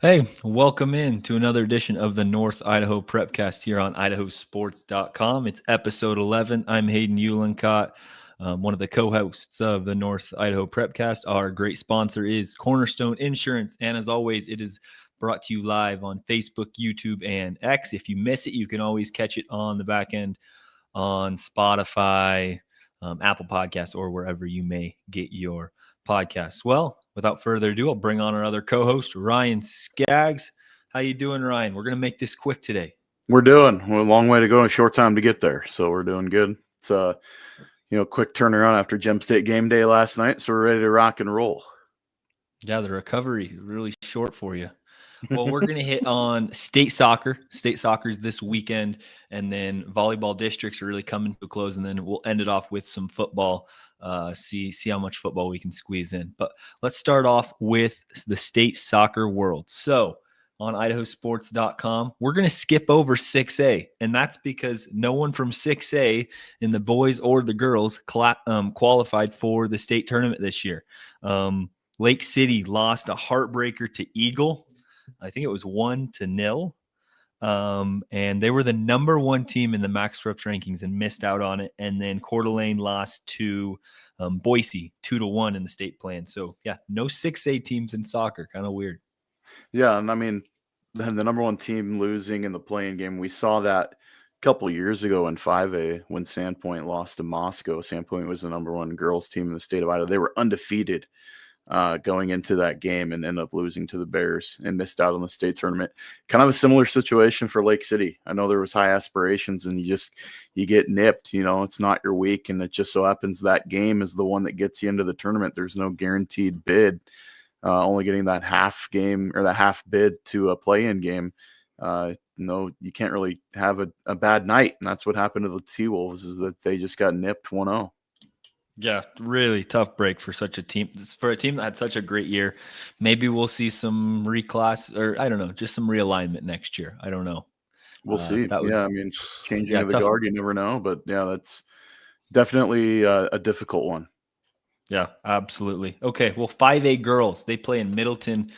Hey, welcome in to another edition of the North Idaho Prepcast here on IdahoSports.com. It's episode 11. I'm Hayden Uhlenkott, one of the co-hosts of the North Idaho Prepcast. Our great sponsor is Cornerstone Insurance, and as always, it is brought to you live on Facebook, YouTube, and X. If you miss it, you can always catch it on the back end on Spotify, Apple Podcasts, or wherever you may get your podcasts. Well, without further ado, I'll bring on our other co-host, Ryan Scaggs. How you doing, Ryan? We're going to make this quick today. We're a long way to go and a short time to get there, so we're doing good. It's a quick turnaround after Gem State game day last night, so we're ready to rock and roll. Yeah, the recovery really short for you. Well, we're going to hit on state soccer. State soccer is this weekend, and then volleyball districts are really coming to a close, and then we'll end it off with some football. See how much football we can squeeze in. But let's start off with the state soccer world. So on IdahoSports.com, we're going to skip over 6A, and that's because no one from 6A in the boys or the girls qualified for the state tournament this year. Lake City lost a heartbreaker to Eagle. I think it was 1-0. And they were the number one team in the Max Preps rankings and missed out on it. And then Coeur d'Alene lost to Boise 2-1 in the state plan. So yeah, no 6A teams in soccer. Kind of weird. Yeah, and I mean, the number one team losing in the playing game, we saw that a couple years ago in 5A when Sandpoint lost to Moscow. Sandpoint was the number one girls team in the state of Idaho. They were undefeated going into that game and ended up losing to the Bears and missed out on the state tournament. Kind of a similar situation for Lake City. I know there was high aspirations and you get nipped, it's not your week. And it just so happens that game is the one that gets you into the tournament. There's no guaranteed bid, only getting that half game or that half bid to a play-in game. You can't really have a bad night. And that's what happened to the T-Wolves is that they just got nipped 1-0. Yeah, really tough break for such a team. For a team that had such a great year, maybe we'll see some reclass or I don't know, just some realignment next year. I don't know. We'll see. I mean, changing of the tough. guard, you never know. But yeah, that's definitely a difficult one. Yeah, absolutely. Okay, well, 5A girls, they play in Middleton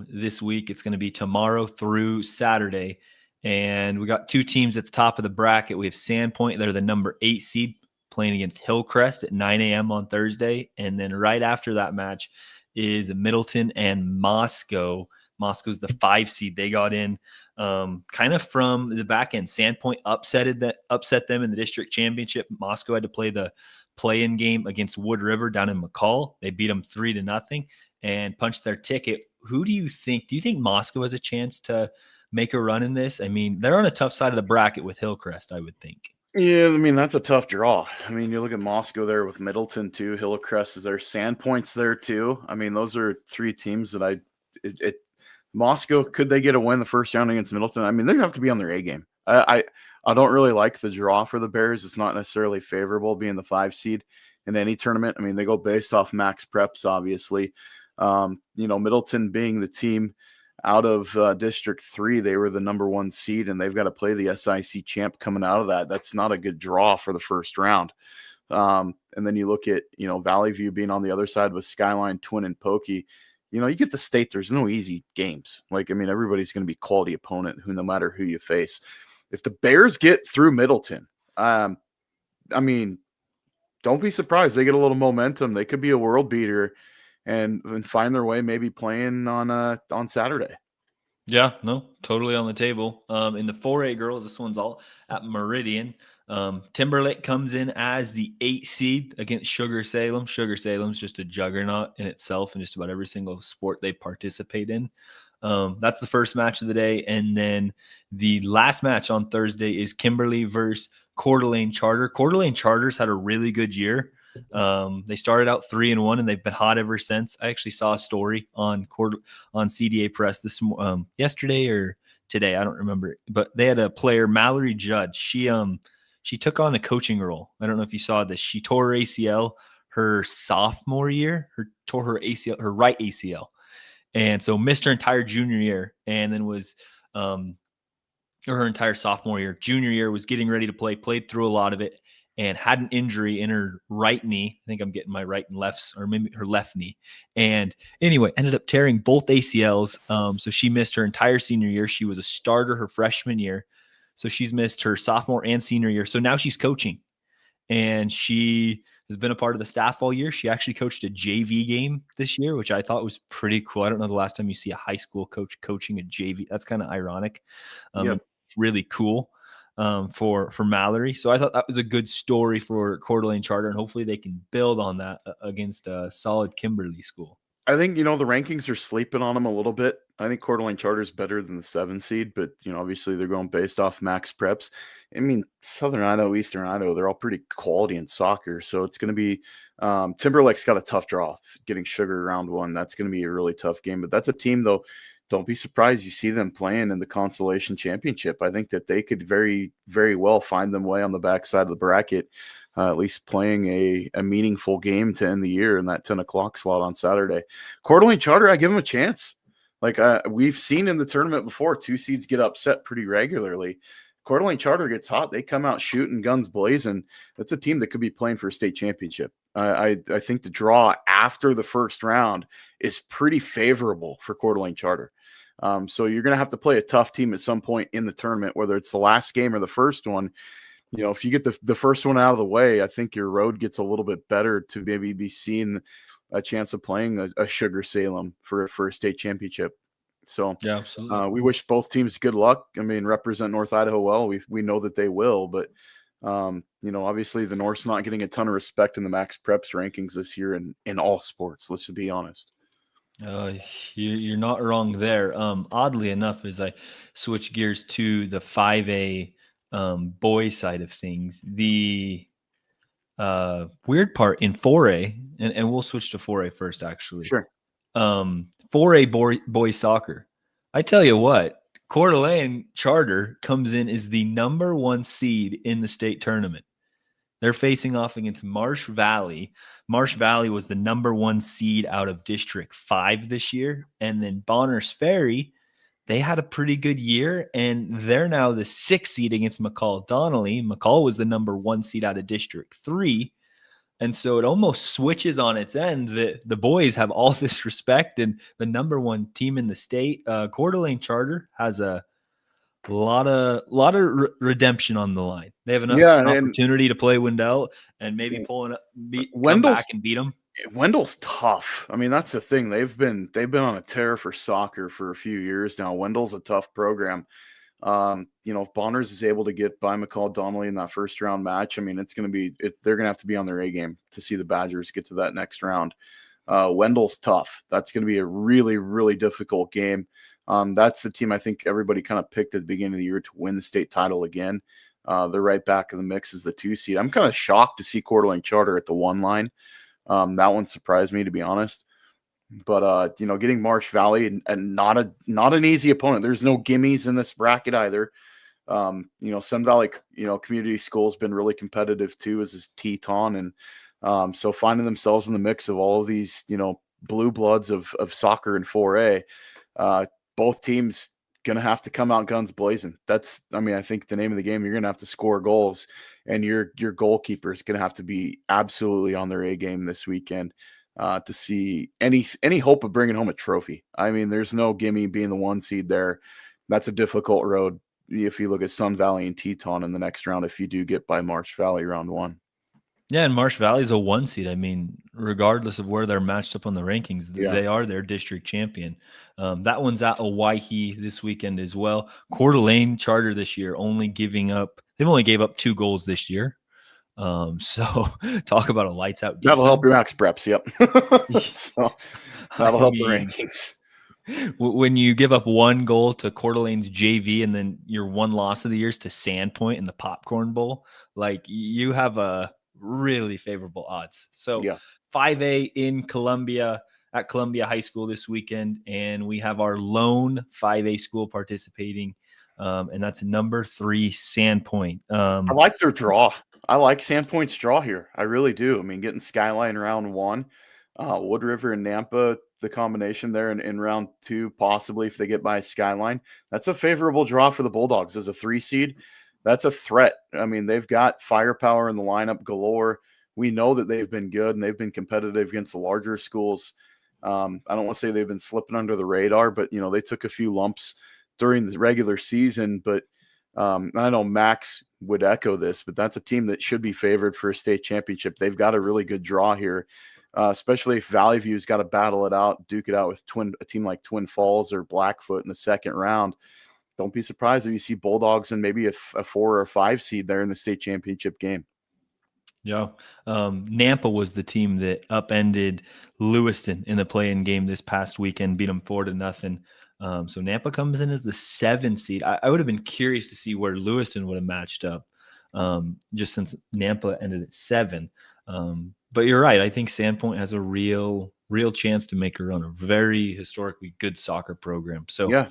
this week. It's going to be tomorrow through Saturday. And we got two teams at the top of the bracket. We have Sandpoint. They're the number 8 seed playing against Hillcrest at 9 a.m. on Thursday. And then right after that match is Middleton and Moscow. Moscow's the 5 seed. They got in kind of from the back end. Sandpoint upset them in the district championship. Moscow had to play the play-in game against Wood River down in McCall. They beat them 3-0 and punched their ticket. Who do you think? Do you think Moscow has a chance to make a run in this? I mean, they're on a tough side of the bracket with Hillcrest, I would think. Yeah, I mean, that's a tough draw. I mean, you look at Moscow there with Middleton, too. Hillcrest is there. Sandpoint's there, too. I mean, those are three teams that Moscow, could they get a win the first round against Middleton? I mean, they have to be on their A game. I don't really like the draw for the Bears. It's not necessarily favorable being the 5 seed in any tournament. I mean, they go based off max preps, obviously. Middleton being the team out of District 3, they were the number 1 seed, and they've got to play the SIC champ coming out of that. That's not a good draw for the first round. And then you look at, Valley View being on the other side with Skyline, Twin, and Pokey. You get the state, there's no easy games. Everybody's going to be quality opponent no matter who you face. If the Bears get through Middleton, don't be surprised. They get a little momentum. They could be a world beater and find their way maybe playing on Saturday. Yeah, no, totally on the table. In the 4A girls, this one's all at Meridian. Timberlake comes in as the 8 seed against Sugar Salem. Sugar Salem's just a juggernaut in itself in just about every single sport they participate in. That's the first match of the day. And then the last match on Thursday is Kimberly versus Coeur d'Alene Charter. Coeur d'Alene Charter's had a really good year. They started out 3-1 and they've been hot ever since. I actually saw a story on CDA Press yesterday or today, I don't remember, but they had a player, Mallory Judd. She took on a coaching role. I don't know if you saw this. She tore her ACL her sophomore year, tore her ACL, her right ACL, and so missed her entire junior year, and then was or her entire sophomore year. Junior year was getting ready to play, played through a lot of it, and had an injury in her right knee. I think I'm getting my right and lefts, or maybe her left knee. And anyway, ended up tearing both ACLs. So she missed her entire senior year. She was a starter her freshman year. So she's missed her sophomore and senior year. So now she's coaching, and she has been a part of the staff all year. She actually coached a JV game this year, which I thought was pretty cool. I don't know the last time you see a high school coach coaching a JV. That's kind of ironic. Yep. It's really cool for Mallory. So I thought that was a good story for Coeur d'Alene Charter, and hopefully they can build on that against a solid Kimberly school. I think, the rankings are sleeping on them a little bit. I think Coeur d'Alene Charter is better than the 7 seed, but, obviously they're going based off max preps. I mean, Southern Idaho, Eastern Idaho, they're all pretty quality in soccer. So it's going to be Timberlake's got a tough draw getting Sugar round 1. That's going to be a really tough game. But that's a team, though, don't be surprised you see them playing in the Consolation Championship. I think that they could very, very well find them way on the backside of the bracket. At least playing a meaningful game to end the year in that 10 o'clock slot on Saturday. Coeur d'Alene Charter, I give them a chance. Like we've seen in the tournament before, 2 seeds get upset pretty regularly. Coeur d'Alene Charter gets hot. They come out shooting, guns blazing. That's a team that could be playing for a state championship. I think the draw after the first round is pretty favorable for Coeur d'Alene Charter. So you're going to have to play a tough team at some point in the tournament, whether it's the last game or the first one. If you get the first one out of the way, I think your road gets a little bit better to maybe be seeing a chance of playing a Sugar Salem for a state championship. So Yeah, absolutely. we wish both teams good luck. I mean, represent North Idaho well. We know that they will, but obviously the North's not getting a ton of respect in the Max Preps rankings this year in all sports. Let's be honest. You're not wrong there. Oddly enough, as I switch gears to the 5A boys side of things, the weird part in 4A, and we'll switch to 4A first, actually. Sure. 4A boys soccer. I tell you what, Coeur d'Alene Charter comes in as the number 1 seed in the state tournament. They're facing off against Marsh Valley. Marsh Valley was the number 1 seed out of District 5 this year. And then Bonners Ferry, they had a pretty good year, and they're now the 6th seed against McCall Donnelly. McCall was the number 1 seed out of District 3. And so it almost switches on its end that the boys have all this respect, and the number 1 team in the state, Coeur d'Alene Charter, has a lot of redemption on the line. They have enough opportunity to play Wendell and maybe come back and beat them. Wendell's tough. I mean, that's the thing. They've been on a tear for soccer for a few years now. Wendell's a tough program. If Bonners is able to get by McCall Donnelly in that first round match, I mean, they're going to have to be on their A game to see the Badgers get to that next round. Wendell's tough. That's going to be a really, really difficult game. That's the team I think everybody kind of picked at the beginning of the year to win the state title again. They're right back in the mix as the 2 seed. I'm kind of shocked to see Coeur d'Alene Charter at the 1 line. That one surprised me, to be honest. But getting Marsh Valley and not an easy opponent. There's no gimmies in this bracket either. Sun Valley, Community School has been really competitive too, as is Teton, and so finding themselves in the mix of all of these, blue bloods of soccer in 4A. Both teams gonna have to come out guns blazing. I think the name of the game, you're gonna have to score goals, and your goalkeeper is gonna have to be absolutely on their A game this weekend to see any hope of bringing home a trophy. I mean, there's no gimme being the 1 seed there. That's a difficult road if you look at Sun Valley and Teton in the next round, if you do get by Marsh Valley round 1. Yeah, and Marsh Valley is a 1 seed. I mean, regardless of where they're matched up on the rankings, they are their district champion. That one's at Owyhee this weekend as well. Coeur d'Alene Charter this year they've only gave up 2 goals this year. So talk about a lights out defense. That'll help your max preps. Yep. So that'll help the rankings. When you give up 1 goal to Coeur d'Alene's JV, and then your 1 loss of the year is to Sandpoint in the Popcorn Bowl, like, you have a really favorable odds. So 5A in Columbia at Columbia High School this weekend, and we have our lone 5A school participating, and that's number 3 Sandpoint. I like their draw. I like Sandpoint's draw here. I really do. I mean, getting Skyline round 1, Wood River and Nampa, the combination there in round 2, possibly if they get by Skyline, that's a favorable draw for the Bulldogs as a 3 seed. that's a threat. I mean, they've got firepower in the lineup galore. We know that they've been good and they've been competitive against the larger schools. I don't want to say they've been slipping under the radar, but they took a few lumps during the regular season. But I know Max would echo this, but that's a team that should be favored for a state championship. They've got a really good draw here, especially if Valley View's got to battle it out, duke it out with a team like Twin Falls or Blackfoot in the second round. Don't be surprised if you see Bulldogs and maybe a 4 or 5 seed there in the state championship game. Yeah. Nampa was the team that upended Lewiston in the play-in game this past weekend, beat them 4-0. So Nampa comes in as the 7 seed. I would have been curious to see where Lewiston would have matched up, just since Nampa ended at 7. But you're right. I think Sandpoint has a real chance to make a run. A very historically good soccer program. So yeah,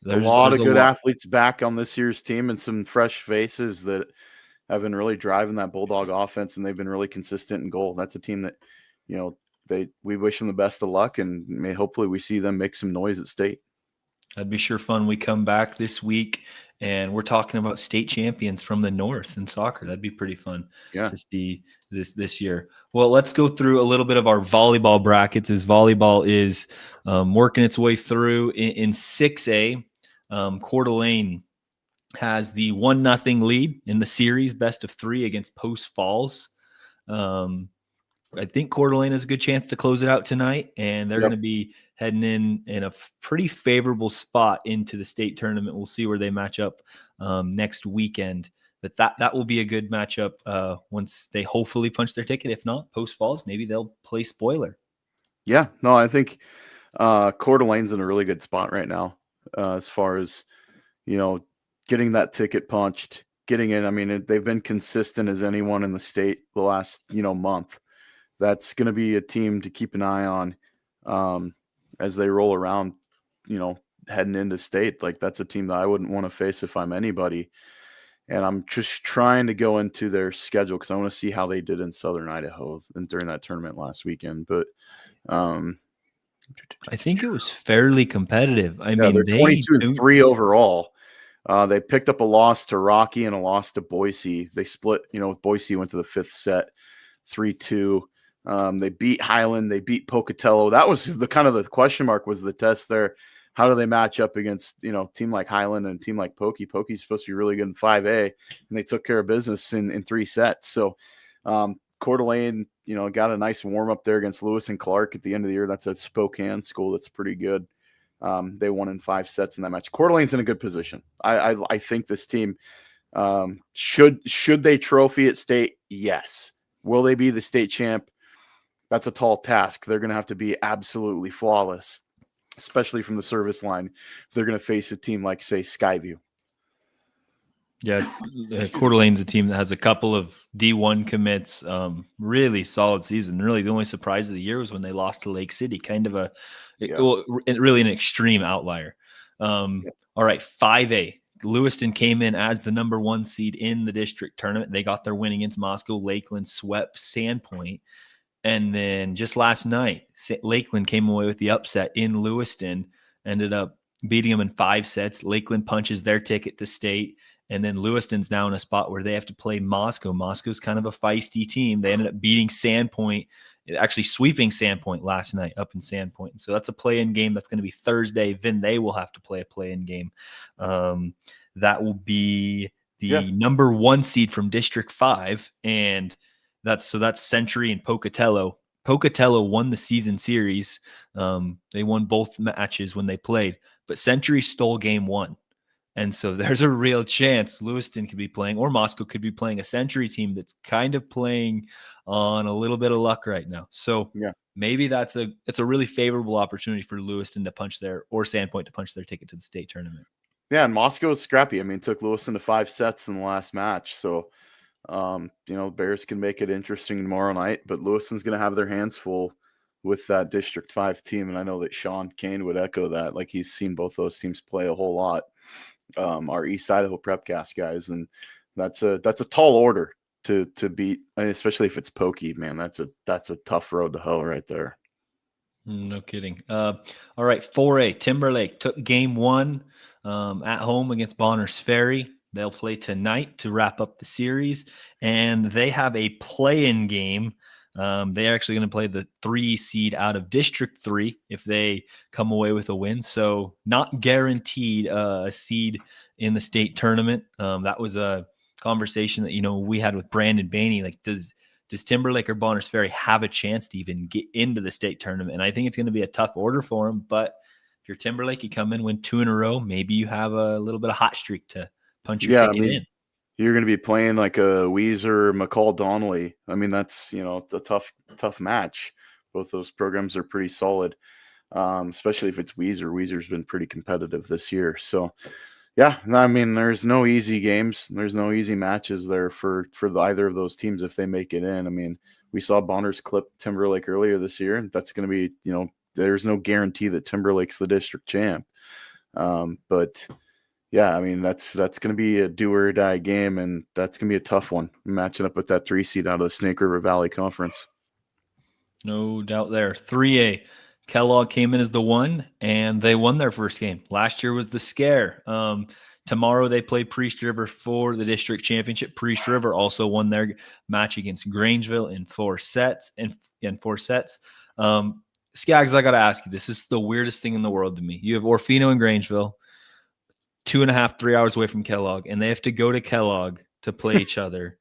there's a lot of good athletes back on this year's team and some fresh faces that have been really driving that Bulldog offense, and they've been really consistent in goal. That's a team that, we wish them the best of luck, and hopefully we see them make some noise at state. That'd be sure fun. We come back this week and we're talking about state champions from the North in soccer. That'd be pretty fun to see this year. Well, let's go through a little bit of our volleyball brackets as volleyball is working its way through in 6A. Coeur d'Alene has the 1-0 lead in the series, best of 3 against Post Falls. I think Coeur d'Alene has a good chance to close it out tonight, and they're going to be heading in a pretty favorable spot into the state tournament. We'll see where they match up next weekend. But that will be a good matchup once they hopefully punch their ticket. If not, Post Falls, maybe they'll play spoiler. Yeah, no, I think Coeur d'Alene's in a really good spot right now as far as, getting that ticket punched, getting in. I mean, they've been consistent as anyone in the state the last, month. That's going to be a team to keep an eye on as they roll around, heading into state. Like, that's a team that I wouldn't want to face if I'm anybody. And I'm just trying to go into their schedule because I want to see how they did in Southern Idaho and during that tournament last weekend. But I think it was fairly competitive. I mean, they're 22-3 overall. They picked up a loss to Rocky and a loss to Boise. They split, Boise went to the 5th set, 3-2. They beat Highland. They beat Pocatello. That was the kind of the question mark was the test there. How do they match up against, team like Highland and a team like Pokey? Pokey's supposed to be really good in 5A, and they took care of business in 3 sets. So Coeur d'Alene, got a nice warm up there against Lewis and Clark at the end of the year. That's a Spokane school that's pretty good. They won in 5 sets in that match. Coeur d'Alene's in a good position. I think this team should they trophy at state? Yes. Will they be the state champ? That's a tall task. They're going to have to be absolutely flawless, especially from the service line. If they're going to face a team like, say, Skyview. Yeah, Coeur d'Alene's a team that has a couple of D1 commits, really solid season. Really, the only surprise of the year was when they lost to Lake City, kind of really an extreme outlier. All right, 5A. Lewiston came in as the number 1 seed in the district tournament. They got their win against Moscow. Lakeland swept Sandpoint. And then just last night, Lakeland came away with the upset in Lewiston, ended up beating them in 5 sets. Lakeland punches their ticket to state. And then Lewiston's now in a spot where they have to play Moscow. Moscow's kind of a feisty team. They ended up beating Sandpoint, actually sweeping Sandpoint last night up in Sandpoint. And so that's a play-in game. That's going to be Thursday. Then they will have to play a play-in game. That will be the number 1 seed from District 5. And that's Century and Pocatello. Pocatello won the season series. They won both matches when they played. But Century stole game 1. And so there's a real chance Lewiston could be playing, or Moscow could be playing, a Century team that's kind of playing on a little bit of luck right now. So maybe it's a really favorable opportunity for Lewiston to punch or Sandpoint to punch their ticket to the state tournament. Yeah, and Moscow is scrappy. I mean, took Lewiston to 5 sets in the last match. So, Bears can make it interesting tomorrow night, but Lewiston's going to have their hands full with that District 5 team. And I know that Sean Kane would echo that. Like, he's seen both those teams play a whole lot. Our East Idaho Prepcast guys, and that's a tall order to beat, especially if it's Pokey, man. That's a tough road to hoe right there. No kidding. All right, 4A Timberlake took game 1 at home against Bonners Ferry. They'll play tonight to wrap up the series, and they have a play-in game. They're actually going to play the 3 seed out of District 3 if they come away with a win. So not guaranteed a seed in the state tournament. That was a conversation that, we had with Brandon Bainey. Like, does Timberlake or Bonners Ferry have a chance to even get into the state tournament? And I think it's going to be a tough order for them. But if you're Timberlake, you come in, win 2 in a row, maybe you have a little bit of hot streak to punch your ticket in. You're going to be playing like a Weezer, McCall Donnelly. I mean, that's, a tough match. Both those programs are pretty solid, especially if it's Weezer. Weezer's been pretty competitive this year. So, yeah, I mean, there's no easy games. There's no easy matches there for either of those teams if they make it in. I mean, we saw Bonners clip Timberlake earlier this year, and that's going to be, there's no guarantee that Timberlake's the district champ. But yeah, I mean, that's going to be a do or die game, and that's going to be a tough one, matching up with that 3 seed out of the Snake River Valley Conference. No doubt there. 3A, Kellogg came in as the 1, and they won their first game. Last year was the scare. Tomorrow they play Priest River for the district championship. Priest River also won their match against Grangeville in 4 sets. Scaggs, I got to ask you, this is the weirdest thing in the world to me. You have Orfino and Grangeville, 2.5, 3 hours away from Kellogg, and they have to go to Kellogg to play each other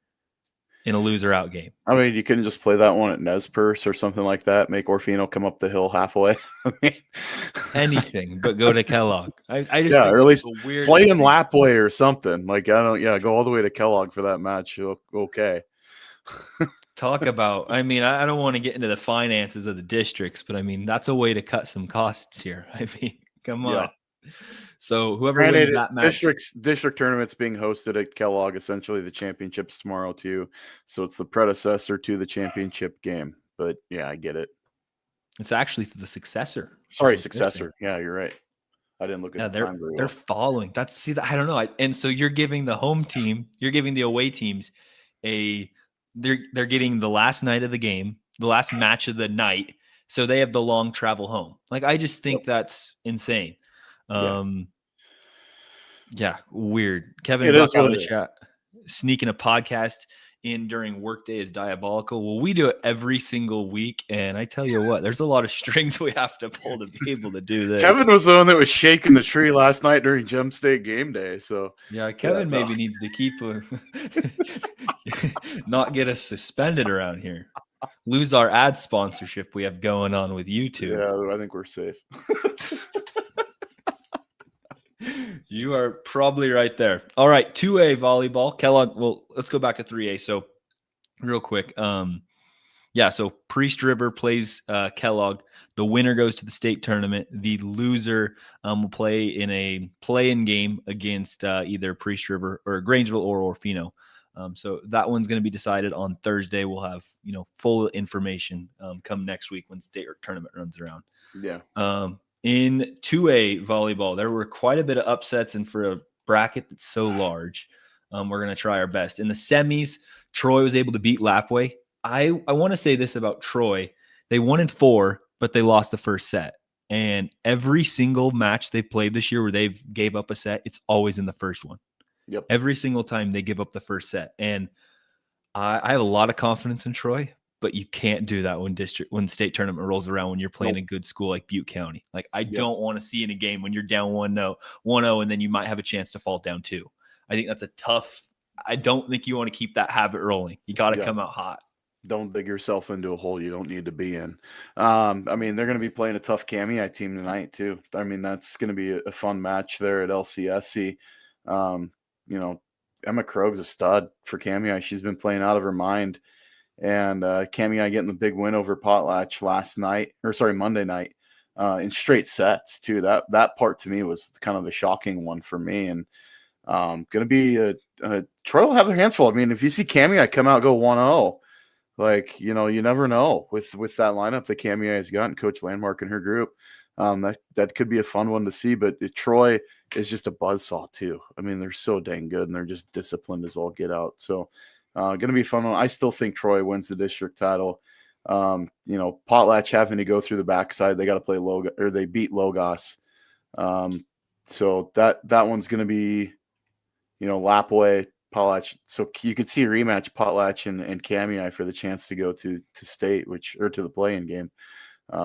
in a loser out game. I mean, you couldn't just play that one at Nez Perce or something like that. Make Orfino come up the hill halfway. I mean, anything but go to Kellogg. I just think or at least play in thing. Lapway or something. Like, go all the way to Kellogg for that match. Okay. Talk about, I mean, I don't want to get into the finances of the districts, but I mean, that's a way to cut some costs here. I mean, come on. So whoever wins that match. District tournament's being hosted at Kellogg, essentially the championship's tomorrow too. So it's the predecessor to the championship game. But yeah, I get it. It's actually the successor. Sorry, successor. Yeah, you're right. I didn't look at the time very well. They're following. I don't know. And so you're giving the home team, you're giving the away teams they're getting the last night of the game, the last match of the night. So they have the long travel home. Like, I just think that's insane. Yeah, weird. Kevin, sneaking a podcast in during workday is diabolical. Well, we do it every single week, and I tell you what, there's a lot of strings we have to pull to be able to do this. Kevin was the one that was shaking the tree last night during Gem State game day. So yeah, Kevin maybe needs to keep not get us suspended around here. Lose our ad sponsorship we have going on with YouTube. Yeah, I think we're safe. You are probably right there. All right, 2A volleyball. Kellogg, well, let's go back to 3A. So real quick. So Priest River plays Kellogg. The winner goes to the state tournament. The loser will play in a play-in game against either Priest River or Grangeville or Orfino. So that one's going to be decided on Thursday. We'll have, full information come next week when state tournament runs around. Yeah. In 2A volleyball, there were quite a bit of upsets, and for a bracket that's so large, we're going to try our best. In the semis, Troy was able to beat Lapway. I want to say this about Troy. They won in 4, but they lost the first set. And every single match they played this year where they've gave up a set, it's always in the first one. Yep. Every single time they give up the first set. And I have a lot of confidence in Troy, but you can't do that when state tournament rolls around when you're playing a good school like Butte County. Like, I don't want to see in a game when you're down 1-0, and then you might have a chance to fall down 2. I think that's I don't think you want to keep that habit rolling. You got to come out hot. Don't dig yourself into a hole you don't need to be in. I mean, they're going to be playing a tough Cami team tonight too. I mean, that's going to be a fun match there at LCSC. Emma Krog's a stud for Cami. She's been playing out of her mind. And Cami getting the big win over Potlatch Monday night in straight sets too. That part to me was kind of the shocking one for me. And going to be Troy will have their hands full. I mean, if you see Cami come out go 1-0, like, you never know with that lineup that Cami has gotten, Coach Landmark and her group. That could be a fun one to see. But Troy is just a buzzsaw too. I mean, they're so dang good, and they're just disciplined as all get out. So. Going to be fun. I still think Troy wins the district title. Potlatch having to go through the backside. They got to play they beat Logos. So that one's going to be Lapway, Potlatch. So you could see a rematch, Potlatch and Kamei for the chance to go to state, or to the play-in game,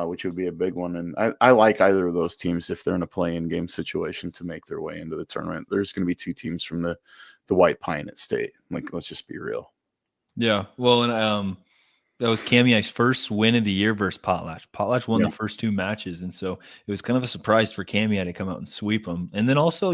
which would be a big one. And I like either of those teams if they're in a play-in game situation to make their way into the tournament. There's going to be two teams from the White Pine at state. Like, let's just be real. Yeah. Well, and that was Kamei's first win of the year versus Potlatch. Potlatch won the first two matches, and so it was kind of a surprise for Kamei to come out and sweep them. And then also,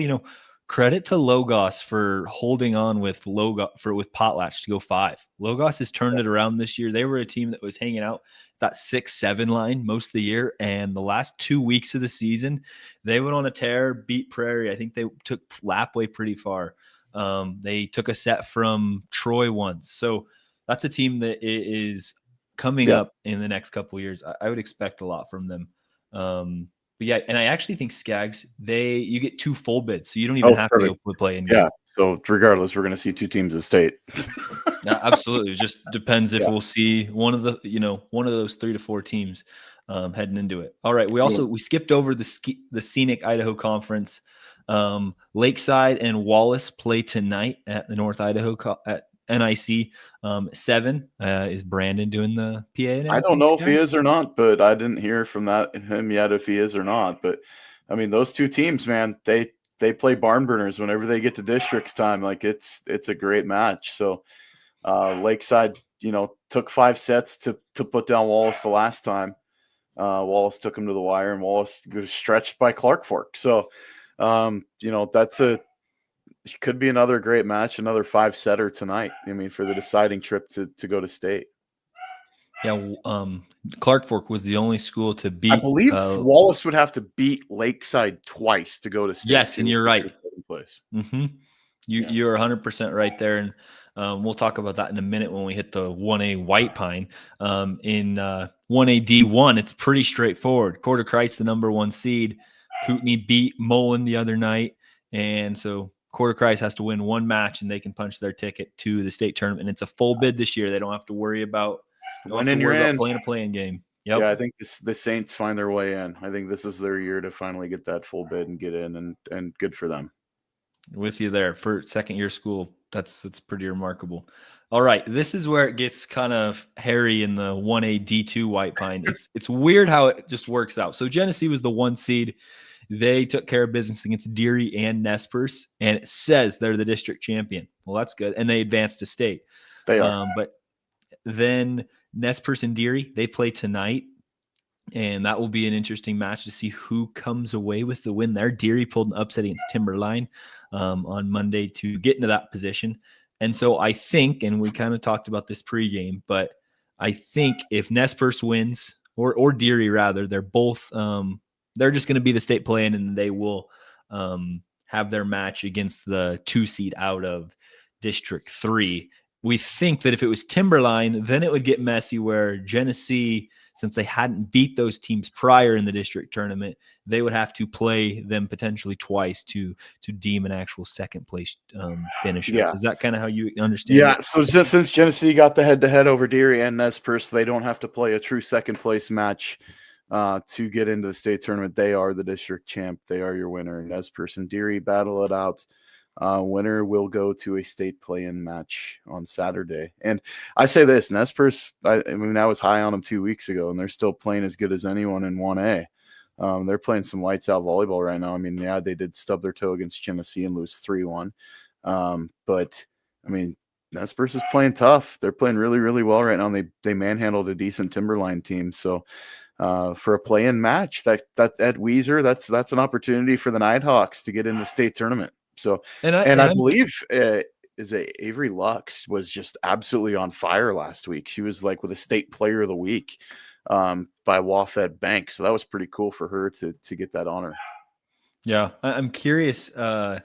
credit to Logos for holding on with Potlatch to go 5. Logos has turned it around this year. They were a team that was hanging out that 6-7 line most of the year, and the last 2 weeks of the season, they went on a tear, beat Prairie. I think they took Lapway pretty far. They took a set from Troy once, so that's a team that is coming up in the next couple of years. I would expect a lot from them. But yeah, and I actually think Scaggs, you get 2 full bids, so you don't even have to go for the play-in game. Yeah. So regardless, we're going to see 2 teams at state. Yeah, absolutely. It just depends if we'll see one of those 3 to 4 teams heading into it. All right. We skipped over the Scenic Idaho Conference. Lakeside and Wallace play tonight at the North Idaho at NIC 7. Is Brandon doing the PA? I don't know if he is or not, but I didn't hear from him yet if he is or not. But I mean, those 2 teams, man, they play barn burners whenever they get to districts time. Like, it's a great match. So Lakeside, took 5 sets to put down Wallace the last time. Wallace took him to the wire, and Wallace was stretched by Clark Fork. So could be another great match, another 5-setter tonight. I mean, for the deciding trip to go to state. Yeah, Clark Fork was the only school to beat. I believe Wallace would have to beat Lakeside twice to go to state. Yes, and you're right. Place. Mm-hmm. You're 100% right there, and we'll talk about that in a minute when we hit the 1A White Pine. In 1A D1, it's pretty straightforward. Quarter Christ, the number 1 seed. Kootenai beat Mullen the other night, and so Quarter Christ has to win 1 match, and they can punch their ticket to the state tournament. And it's a full bid this year. They don't have to worry about playing a playing game. Yep. Yeah, I think the Saints find their way in. I think this is their year to finally get that full bid and get in, and good for them. With you there for second-year school. That's pretty remarkable. All right, this is where it gets kind of hairy in the 1A D2 White Pine. It's weird how it just works out. So Genesee was the 1 seed. They took care of business against Deary and Nez Perce, and it says they're the district champion. Well, that's good, and they advanced to state. They are. But then Nez Perce and Deary, they play tonight, and that will be an interesting match to see who comes away with the win there. Deary pulled an upset against Timberline on Monday to get into that position. And so I think, and we kind of talked about this pregame, but I think if Nez Perce wins, or Deary rather, they're both they're just going to be the state play-in, and they will have their match against the 2 seed out of District 3. We think that if it was Timberline, then it would get messy where Genesee, since they hadn't beat those teams prior in the district tournament, they would have to play them potentially twice to deem an actual second place finisher. Yeah. Is that kind of how you understand it? So just since Genesee got the head-to-head over Deary and Nez Perce, they don't have to play a true second place match to get into the state tournament. They are the district champ. They are your winner. Nez Perce and Deary battle it out. Winner will go to a state play-in match on Saturday. And I say this, Nez Perce, I was high on them 2 weeks ago, and they're still playing as good as anyone in 1A. They're playing some lights-out volleyball right now. I mean, yeah, they did stub their toe against Genesee and lose 3-1. But, I mean, Nez Perce is playing tough. They're playing really, really well right now. And they manhandled a decent Timberline team. So, for a play-in match, that's at Weiser, that's an opportunity for the Nighthawks to get into the state tournament. So, and I believe Avery Lux was just absolutely on fire last week. She was like with a state player of the week by Wafed Bank. So that was pretty cool for her to get that honor. Yeah, I'm curious. It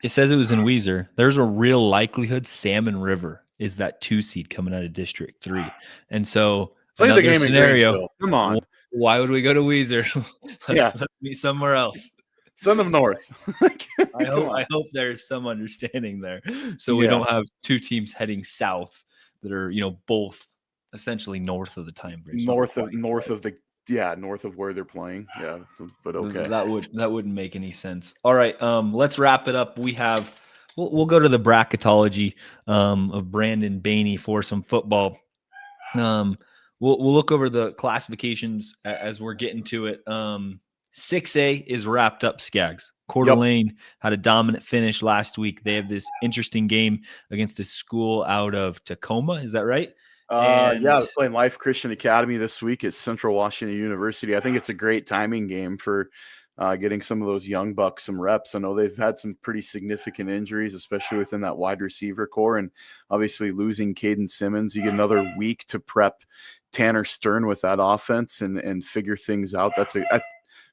says it was in Weiser. There's a real likelihood Salmon River is that 2 seed coming out of District 3. And so play the game scenario. Come on. Why would we go to Weiser? Let's meet somewhere else. Send them north. I hope there's some understanding there, so we don't have 2 teams heading south that are both essentially north of the time bridge. North of where they're playing. Yeah, but okay. That wouldn't make any sense. All right, let's wrap it up. We have We'll go to the bracketology of Brandon Baney for some football. We'll look over the classifications as we're getting to it. 6A is wrapped up, Scaggs. Coeur Yep. d'Alene had a dominant finish last week. They have this interesting game against a school out of Tacoma. Is that right? Yeah, And they're playing Life Christian Academy this week at Central Washington University. I think it's a great timing game for getting some of those young bucks some reps. I know they've had some pretty significant injuries, especially within that wide receiver core, and obviously losing Caden Simmons. You get another week to prep Tanner Stern with that offense and figure things out.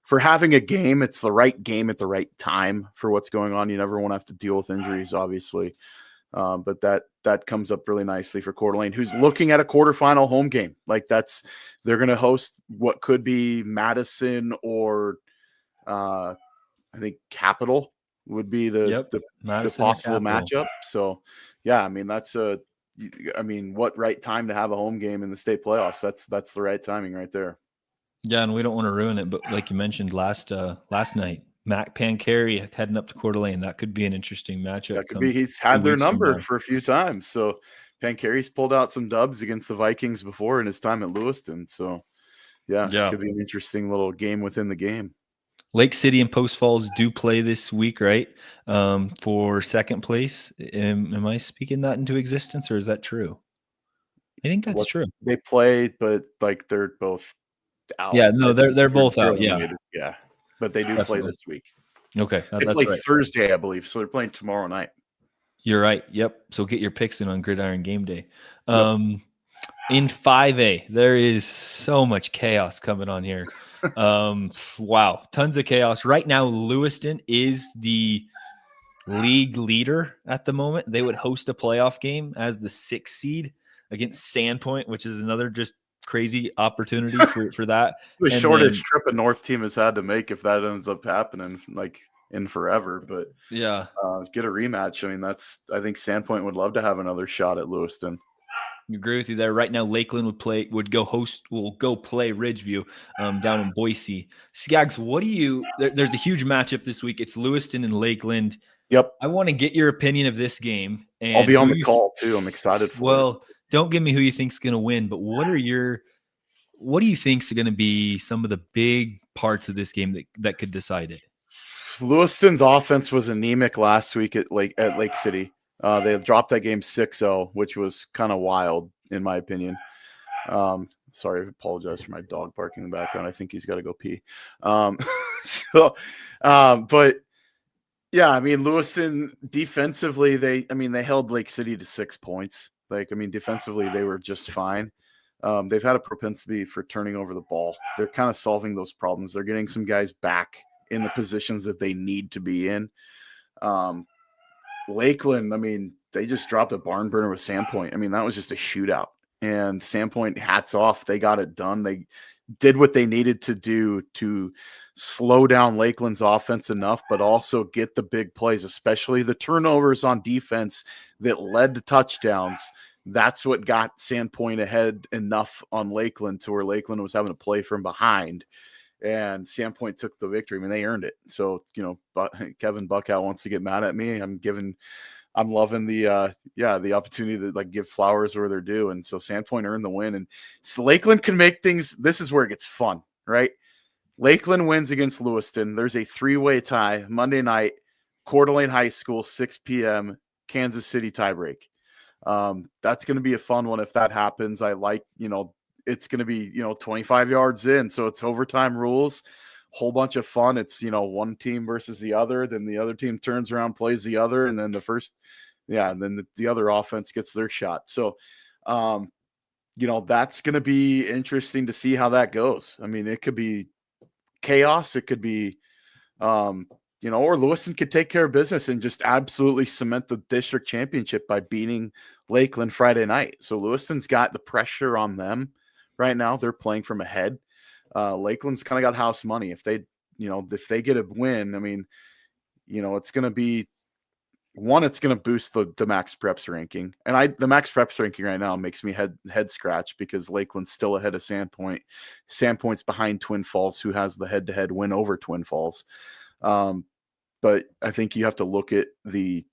For having a game, it's the right game at the right time for what's going on. You never want to have to deal with injuries, obviously. But that comes up really nicely for Coeur d'Alene, who's looking at a quarterfinal home game. Like they're going to host what could be Madison or I think Capital would be the Madison possible matchup. So yeah, I mean what right time to have a home game in the state playoffs? That's the right timing right there. Yeah, and we don't want to ruin it, but like you mentioned last night, Mac Pancari heading up to Coeur d'Alene. That could be an interesting matchup. That could be. He's had their number for a few times. So Pancari's pulled out some dubs against the Vikings before in his time at Lewiston. So yeah, it could be an interesting little game within the game. Lake City and Post Falls do play this week, right? For second place. Am I speaking that into existence, or is that true? I think that's true. They play, but like they're both out. Yeah, no, they're both out. Yeah, but they do play this week. Okay, they play Thursday, I believe. So they're playing tomorrow night. You're right. Yep. So get your picks in on Gridiron Game Day. In 5A, there is so much chaos coming on here. Wow, tons of chaos. Right now, Lewiston is the league leader at the moment. They would host a playoff game as the 6th seed against Sandpoint, which is another just crazy opportunity for that. The shortest trip a North team has had to make if that ends up happening, like in forever. But yeah, get a rematch. I mean, I think Sandpoint would love to have another shot at Lewiston. I agree with you there. Right now, Lakeland will go play Ridgeview down in Boise. Scaggs, there's a huge matchup this week. It's Lewiston and Lakeland. Yep. I want to get your opinion of this game. And I'll be on the call too. I'm excited for it. Well, don't give me who you think's going to win, but what do you think's going to be some of the big parts of this game that could decide it? Lewiston's offense was anemic last week at Lake City. They dropped that game 6-0, which was kind of wild in my opinion. Sorry, I apologize for my dog barking in the background. I think he's got to go pee. But yeah, I mean, Lewiston defensively, they held Lake City to 6 points. Defensively, they were just fine. They've had a propensity for turning over the ball. They're kind of solving those problems. They're getting some guys back in the positions that they need to be in. Lakeland, they just dropped a barn burner with Sandpoint. That was just a shootout. And Sandpoint, hats off. They got it done. They did what they needed to do to slow down Lakeland's offense enough, but also get the big plays, especially the turnovers on defense that led to touchdowns. That's what got Sandpoint ahead enough on Lakeland to where Lakeland was having to play from behind. And Sandpoint took the victory. They earned it. So, Kevin Buckout wants to get mad at me. I'm loving the opportunity to give flowers where they're due. And so Sandpoint earned the win. And so Lakeland can make things. This is where it gets fun, right? Lakeland wins against Lewiston. There's a 3-way tie Monday night, Coeur d'Alene High School, 6 p.m., Kansas City tiebreak. That's going to be a fun one if that happens. It's going to be, 25 yards in. So it's overtime rules, whole bunch of fun. It's, one team versus the other. Then the other team turns around, plays the other. And then the other offense gets their shot. So, that's going to be interesting to see how that goes. It could be chaos. It could be, or Lewiston could take care of business and just absolutely cement the district championship by beating Lakeland Friday night. So Lewiston's got the pressure on them right now. They're playing from ahead. Lakeland's kind of got house money. If they get a win, it's going to be one. It's going to boost the Max Preps ranking, and the Max Preps ranking right now makes me head scratch because Lakeland's still ahead of Sandpoint. Sandpoint's behind Twin Falls, who has the head-to-head win over Twin Falls. But I think you have to look at the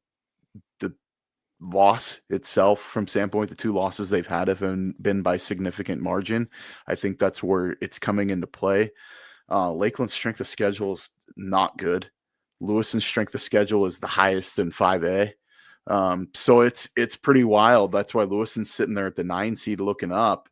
loss itself from standpoint, the 2 losses they've had have been by significant margin. I think that's where it's coming into play. Lakeland's strength of schedule is not good. Lewiston's strength of schedule is the highest in 5A. So it's pretty wild. That's why Lewiston's sitting there at the 9 seed looking up.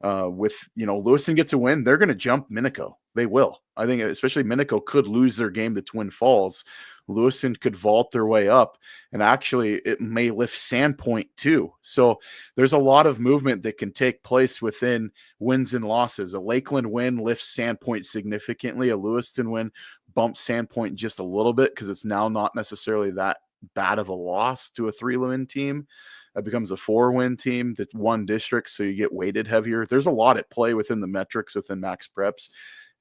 Lewiston gets a win, they're going to jump Minico. They will. I think especially Minico could lose their game to Twin Falls. Lewiston could vault their way up, and actually it may lift Sandpoint too. So there's a lot of movement that can take place within wins and losses. A Lakeland win lifts Sandpoint significantly. A Lewiston win bumps Sandpoint just a little bit because it's now not necessarily that bad of a loss to a 3-win team. It becomes a 4-win team that won districts, so you get weighted heavier. There's a lot at play within the metrics within Max Preps.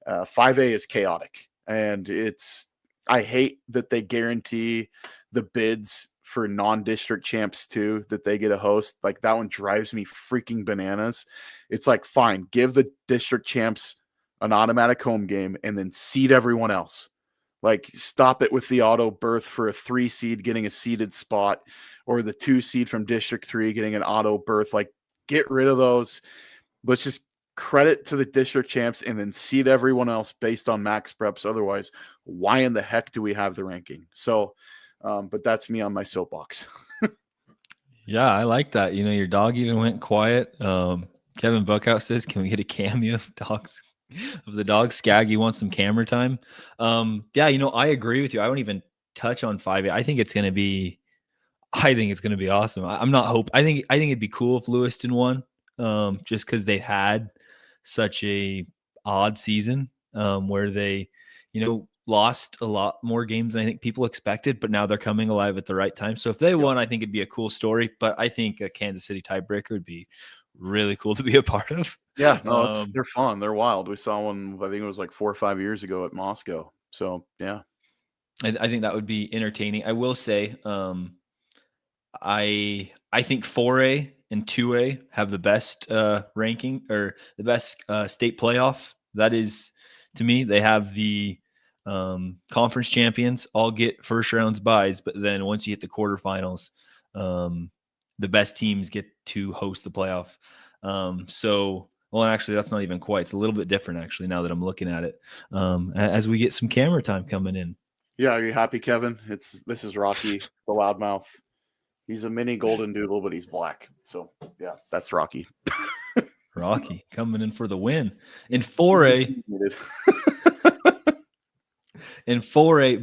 5A is chaotic, and I hate that they guarantee the bids for non-district champs too, that they get a host. Like, that one drives me freaking bananas. It's like, fine, give the district champs an automatic home game and then seed everyone else. Like, stop it with the auto berth for a 3 seed getting a seeded spot, or the 2 seed from District 3 getting an auto berth. Like, get rid of those. Let's just credit to the district champs and then seed everyone else based on max preps. Otherwise, why in the heck do we have the ranking? So, but that's me on my soapbox. Yeah, I like that. Your dog even went quiet. Kevin Buckhouse says, can we get a cameo of the dog? Scaggy wants some camera time. Yeah, I agree with you. I won't even touch on 5A. I think it's going to be awesome. I'm not hope. I think it'd be cool if Lewiston won, just because they had such a odd season, where they, lost a lot more games than I think people expected, but now they're coming alive at the right time. So if they won, I think it'd be a cool story. But I think a Kansas City tiebreaker would be really cool to be a part of. Yeah, no, they're fun. They're wild. We saw one, I think it was like 4 or 5 years ago at Moscow. So yeah, I think that would be entertaining. I will say, I think 4A and 2A have the best ranking, or the best state playoff. That is, to me, they have the conference champions all get first rounds buys, but then once you hit the quarterfinals, the best teams get to host the playoff. Well, actually, that's not even quite. It's a little bit different, actually, now that I'm looking at it, as we get some camera time coming in. Yeah, are you happy, Kevin? This is Rocky, the loudmouth. He's a mini golden doodle, but he's black. So yeah, that's Rocky. Rocky coming in for the win. In 4A,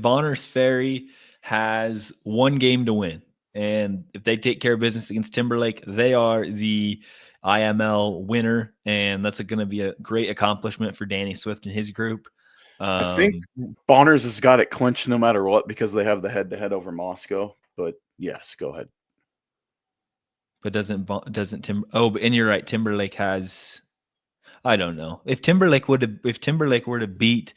Bonners Ferry has 1 game to win. And if they take care of business against Timberlake, they are the IML winner. And that's going to be a great accomplishment for Danny Swift and his group. I think Bonners has got it clinched no matter what, because they have the head-to-head over Moscow. But yes, go ahead. But and you're right. Timberlake has, I don't know. If Timberlake were to beat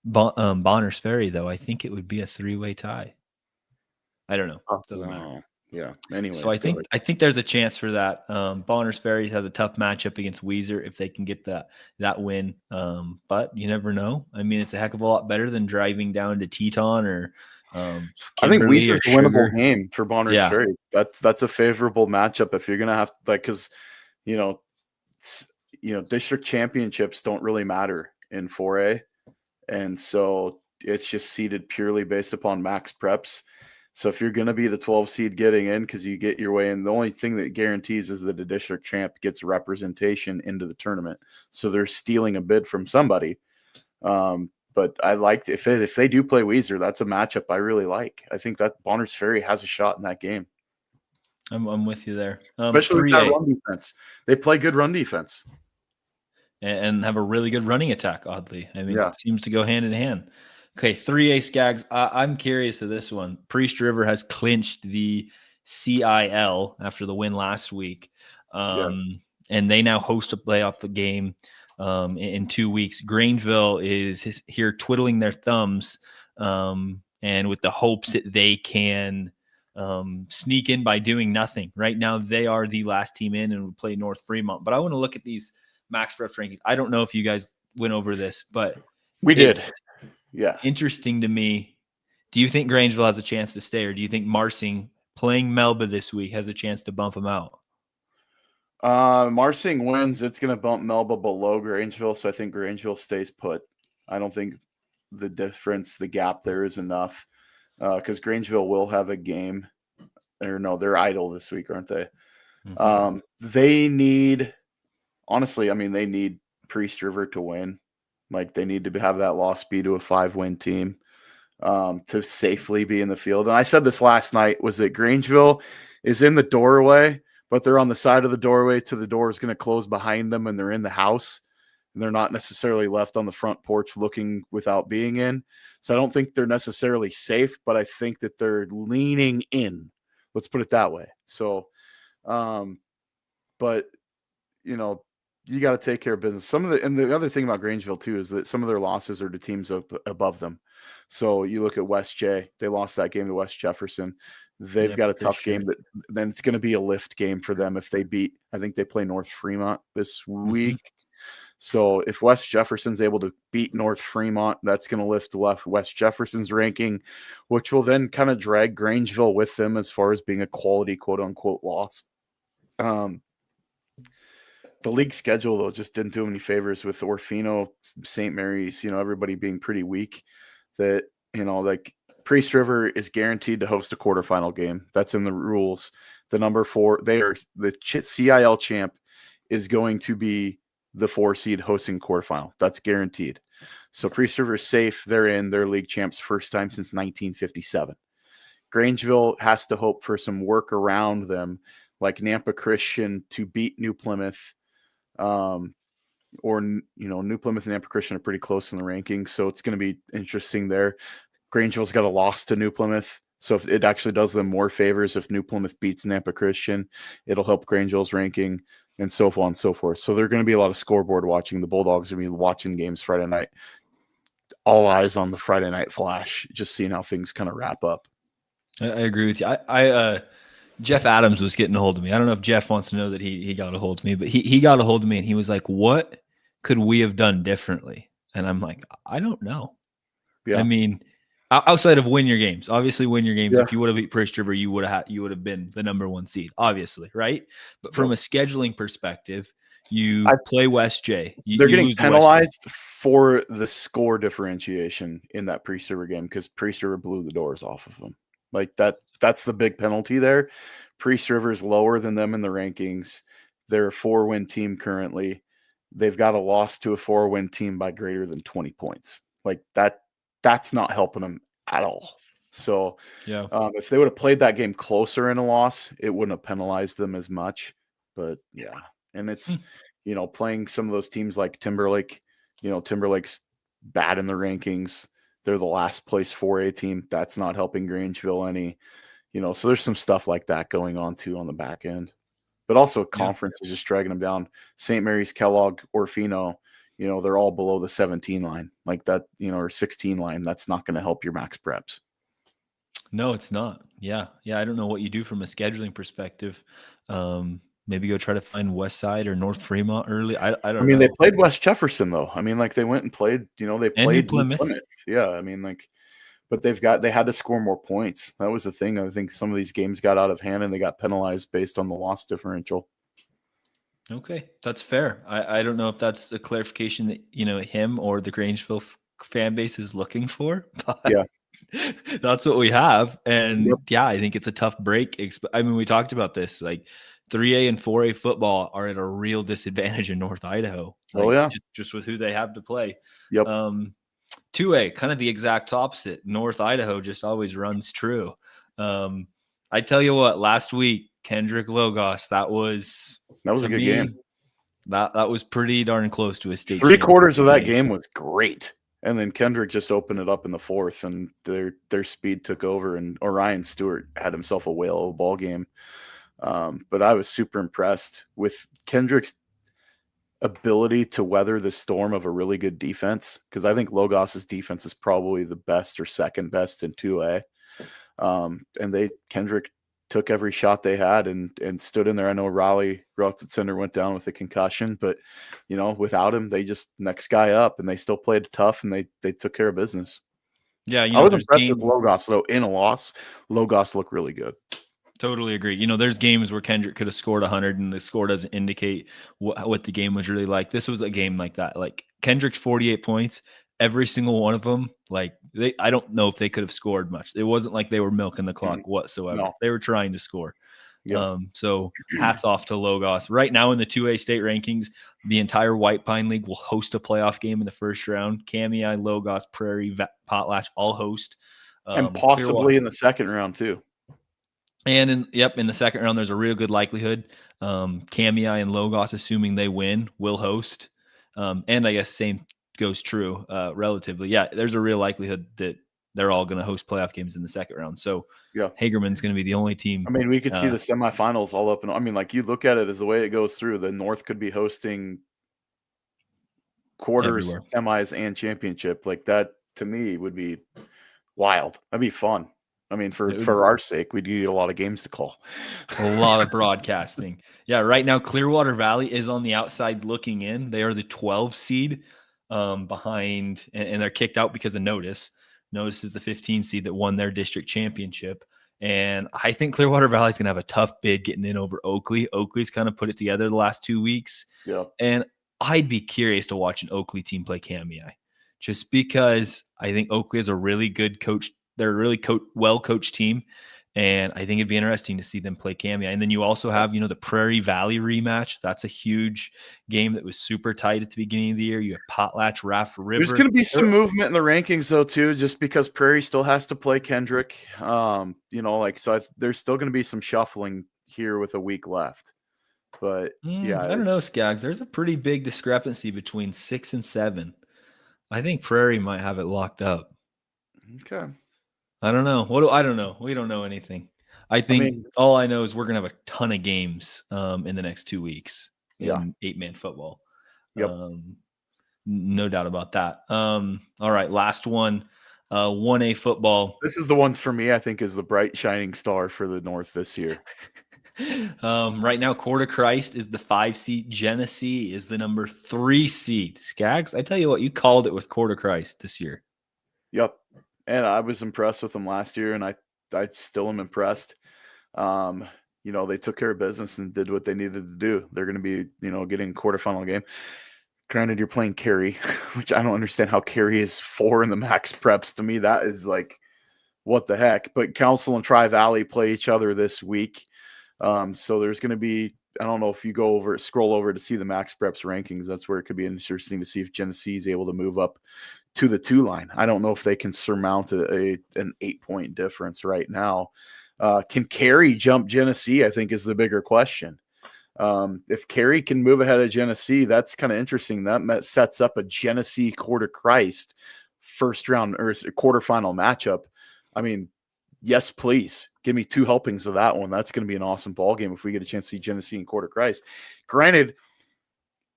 Bonners Ferry, though, I think it would be a 3-way tie. I don't know. Doesn't matter. Yeah. Anyways, so I think there's a chance for that. Bonners Ferry has a tough matchup against Weiser if they can get that win. But you never know. I mean, it's a heck of a lot better than driving down to Teton or I think Weiser's a winnable game for Bonners Ferry. That's a favorable matchup if you're gonna have, like, because district championships don't really matter in 4A, and so it's just seeded purely based upon max preps. So if you're going to be the 12 seed getting in because you get your way in, the only thing that guarantees is that a district champ gets representation into the tournament. So they're stealing a bid from somebody. But I liked, if they do play Weiser, that's a matchup I really like. I think that Bonners Ferry has a shot in that game. I'm with you there. Especially with that run defense. They play good run defense. And have a really good running attack, oddly. I mean, it seems to go hand in hand. Okay, 3A Scaggs. I'm curious of this one. Priest River has clinched the CIL after the win last week. And they now host a playoff game in 2 weeks. Grangeville is here twiddling their thumbs, and with the hopes that they can sneak in by doing nothing. Right now, they are the last team in and will play North Fremont. But I want to look at these max preps rankings. I don't know if you guys went over this, but we did. Yeah. Interesting to me. Do you think Grangeville has a chance to stay, or do you think Marsing playing Melba this week has a chance to bump them out? Marsing wins, it's going to bump Melba below Grangeville, so I think Grangeville stays put. I don't think the gap there is enough because Grangeville will have a game. Or no, they're idle this week, aren't they? Mm-hmm. They need, honestly, they need Priest River to win. Like they need to have that loss be to a 5-win team to safely be in the field. And I said this last night, was that Grangeville is in the doorway, but they're on the side of the doorway to the door is going to close behind them and they're in the house. And they're not necessarily left on the front porch looking without being in. So I don't think they're necessarily safe, but I think that they're leaning in. Let's put it that way. So, but you got to take care of business. And the other thing about Grangeville too is that some of their losses are to teams up above them. So you look at West J, they lost that game to West Jefferson. They've got a tough game, but then it's going to be a lift game for them if they beat. I think they play North Fremont this week. Mm-hmm. So if West Jefferson's able to beat North Fremont, that's going to lift West Jefferson's ranking, which will then kind of drag Grangeville with them as far as being a quality quote unquote loss. The league schedule, though, just didn't do them any favors with Orfino, St. Mary's, everybody being pretty weak. That, like Priest River is guaranteed to host a quarterfinal game. That's in the rules. The number 4, the CIL champ is going to be the 4 seed hosting quarterfinal. That's guaranteed. So Priest River is safe. They're in their league champs first time since 1957. Grangeville has to hope for some work around them, like Nampa Christian to beat New Plymouth. Or New Plymouth and Nampa Christian are pretty close in the rankings, so it's going to be interesting there. Grangeville's got a loss to New Plymouth, so if it actually does them more favors if New Plymouth beats Nampa Christian, it'll help Grangeville's ranking, and so on and so forth. So there's going to be a lot of scoreboard watching. The Bulldogs are going to be watching games Friday night. All eyes on the Friday night flash, just seeing how things kind of wrap up. I agree with you. I Jeff Adams was getting a hold of me. I don't know if Jeff wants to know that he got a hold of me, but he got a hold of me and he was like, "What could we have done differently?" And I'm like, I don't know. Yeah. I mean, outside of win your games, obviously win your games. Yeah. If you would have beat Priest River, you would have been the number 1 seed, obviously, right? But from a scheduling perspective, you play West J. They're getting penalized for the score differentiation in that Priest River game because Priest River blew the doors off of them. Like that's the big penalty there. Priest River is lower than them in the rankings. They're a 4-win team currently. They've got a loss to a 4-win team by greater than 20 points. Like that's not helping them at all. So yeah, if they would have played that game closer in a loss, it wouldn't have penalized them as much. But yeah, and it's playing some of those teams like Timberlake. Timberlake's bad in the rankings. They're the last place 4A team. That's not helping Grangeville any. So there's some stuff like that going on too on the back end. But also conference is just dragging them down. St. Mary's, Kellogg, Orfino, they're all below the 17 line like that, or 16 line. That's not going to help your max preps. No, it's not. Yeah. I don't know what you do from a scheduling perspective. Maybe go try to find West Side or North Fremont early. I don't know. They played West Jefferson though. They went and played, they played New Plymouth. Yeah. But they had to score more points. That was the thing. I think some of these games got out of hand and they got penalized based on the loss differential. Okay, that's fair. I don't know if that's a clarification that him or the Grangeville fan base is looking for, but that's what we have. And I think it's a tough break. We talked about this. Like 3A and 4A football are at a real disadvantage in North Idaho. Just with who they have to play. Yep. 2A, kind of the exact opposite. North Idaho just always runs true. I tell you what, last week, Kendrick Logos, that was a good game. That was pretty darn close to a state. 3/4 of that game was great. And then Kendrick just opened it up in the 4th and their speed took over and Orion Stewart had himself a whale of a ball game. But I was super impressed with Kendrick's ability to weather the storm of a really good defense, because I think Logos's defense is probably the best or second best in 2A. And Kendrick took every shot they had and stood in there. I know Raleigh Center went down with a concussion, but without him, they just next guy up and they still played tough and they took care of business. Yeah, I was impressed with Logos though. In a loss, Logos looked really good. Totally agree. There's games where Kendrick could have scored 100 and the score doesn't indicate what the game was really like. This was a game like that. Like Kendrick's 48 points, every single one of them, I don't know if they could have scored much. It wasn't like they were milking the clock whatsoever. No. They were trying to score. Yep. So hats off to Logos. Right now in the 2A state rankings, the entire White Pine League will host a playoff game in the first round. Kamei, Logos, Prairie, Potlatch all host. And possibly in the second round too. And in the second round, there's a real good likelihood. Kamei and Logos, assuming they win, will host. And I guess same goes true relatively. Yeah, there's a real likelihood that they're all going to host playoff games in the second round. So yeah, Hagerman's going to be the only team. I mean, we could see the semifinals all up. And I mean, like you look at it as the way it goes through, the North could be hosting quarters, semis, and championship. Like that, to me, would be wild. That'd be fun. I mean, for our sake, we'd need a lot of games to call. A lot of broadcasting. Yeah, right now Clearwater Valley is on the outside looking in. They are the 12 seed behind, and they're kicked out because of Notice. Notice is the 15 seed that won their district championship. And I think Clearwater Valley is going to have a tough bid getting in over Oakley. Oakley's kind of put it together the last 2 weeks. Yeah. And I'd be curious to watch an Oakley team play Kamei, just because I think Oakley is a really good coach. They're a really well-coached team, and I think it'd be interesting to see them play Kamei. And then you also have, the Prairie Valley rematch. That's a huge game that was super tight at the beginning of the year. You have Potlatch, Raft River. There's going to be some movement in the rankings, though, too, just because Prairie still has to play Kendrick. So there's still going to be some shuffling here with a week left. But, yeah. I don't know, Scaggs. There's a pretty big discrepancy between 6 and 7. I think Prairie might have it locked up. Okay. I don't know. I don't know. We don't know anything. I think all I know is we're going to have a ton of games in the next 2 weeks in 8-man football. Yep. No doubt about that. All right. Last one, 1A football. This is the one for me, I think, is the bright shining star for the North this year. Right now, Court of Christ is the 5 seed. Genesee is the number 3 seed. Scaggs, I tell you what, you called it with Court of Christ this year. Yep. And I was impressed with them last year, and I still am impressed. They took care of business and did what they needed to do. They're going to be, getting a quarterfinal game. Granted, you're playing Cary, which I don't understand how Cary is 4 in the max preps. To me, that is like, what the heck? But Council and Tri-Valley play each other this week. So there's going to be, I don't know if you scroll over to see the max preps rankings. That's where it could be interesting to see if Genesee is able to move up to the 2 line. I don't know if they can surmount an 8-point difference right now. Can Cary jump Genesee? I think is the bigger question. If Cary can move ahead of Genesee, that's kind of interesting. That sets up a Genesee Court of Christ first round or quarterfinal matchup. I mean, yes, please give me 2 helpings of that one. That's going to be an awesome ball game if we get a chance to see Genesee and Court of Christ. Granted,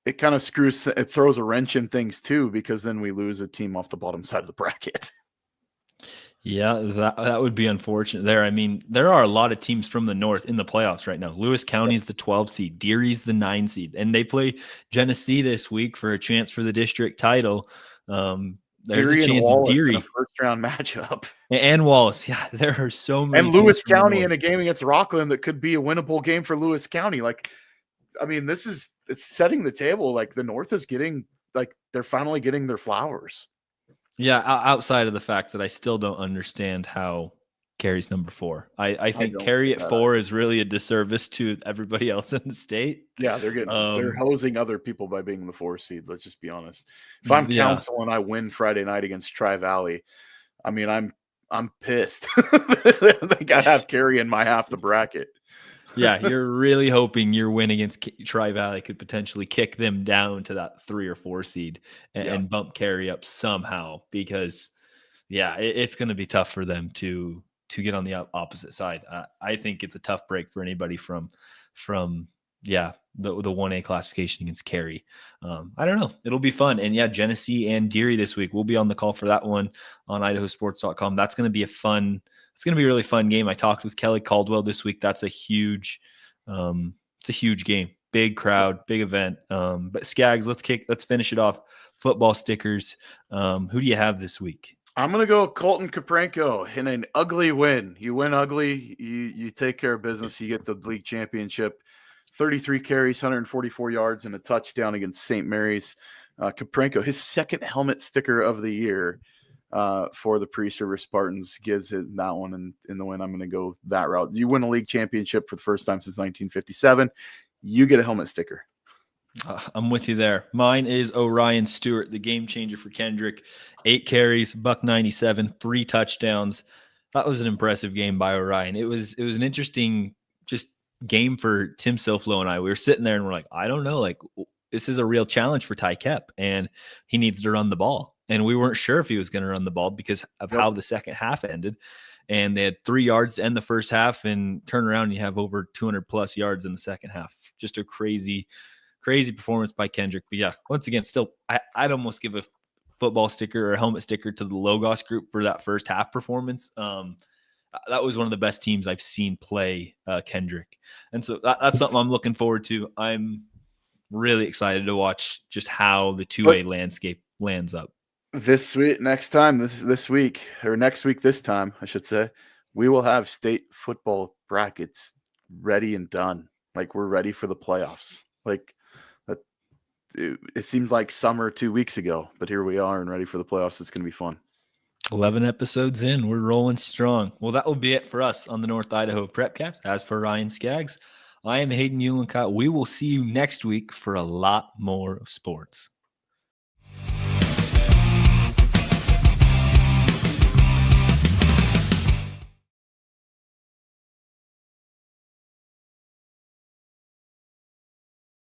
it kind of throws a wrench in things too, because then we lose a team off the bottom side of the bracket. Yeah, that would be unfortunate there. I mean, there are a lot of teams from the North in the playoffs right now. Lewis County's the 12 seed, Deary's the 9 seed, and they play Genesee this week for a chance for the district title. There's Deary a chance and Wallace Deary in a first-round matchup. And Wallace. Yeah, there are so many. And Lewis County in a game against Rockland that could be a winnable game for Lewis County. Like, I mean, it's setting the table. Like, the North is getting, like, they're finally getting their flowers. Yeah, outside of the fact that I still don't understand how Cary's number 4. I think Cary at 4 is really a disservice to everybody else in the state. Yeah, they're getting they're hosing other people by being the 4 seed. Let's just be honest. If I'm Council and I win Friday night against Tri-Valley, I mean, I'm pissed. I think I have Cary in my half the bracket. Yeah, you're really hoping your win against Tri-Valley could potentially kick them down to that 3 or 4 seed and bump Cary up somehow, because it's going to be tough for them to get on the opposite side. I think it's a tough break for anybody from the 1A classification against Cary. I don't know. It'll be fun. And Genesee and Deary this week. We'll be on the call for that one on IdahoSports.com. That's going to be it's going to be a really fun game. I talked with Kelly Caldwell this week. That's it's a huge game, big crowd, big event. But Scaggs, let's finish it off. Football stickers. Who do you have this week? I'm gonna go Colton Kaprenko in an ugly win. You win ugly, you take care of business, you get the league championship. 33 carries, 144 yards, and a touchdown against St. Mary's. Kaprenko, his second helmet sticker of the year for the Priest River Spartans, gives it that one. And in the win, I'm going to go that route. You win a league championship for the first time since 1957. You get a helmet sticker. I'm with you there. Mine is Orion Stewart, the game changer for Kendrick. 8 carries, $197, 3 touchdowns. That was an impressive game by Orion. It was an interesting just game for Tim Silflo and I. We were sitting there and we're like, I don't know, like this is a real challenge for Ty Kep, and he needs to run the ball. And we weren't sure if he was going to run the ball because of how the second half ended. And they had 3 yards to end the first half, and turn around and you have over 200 plus yards in the second half. Just a crazy performance by Kendrick. But yeah, once again, still, I'd almost give a football sticker or a helmet sticker to the Logos group for that first half performance. That was one of the best teams I've seen play Kendrick. And so that's something I'm looking forward to. I'm really excited to watch just how the 2A landscape lands up. This week, next week, this time, I should say, we will have state football brackets ready and done. Like, we're ready for the playoffs. Like, it seems like summer 2 weeks ago, but here we are and ready for the playoffs. It's going to be fun. 11 episodes in, we're rolling strong. Well, that will be it for us on the North Idaho Prepcast. As for Ryan Scaggs, I am Hayden Uhlenkott. We will see you next week for a lot more of sports.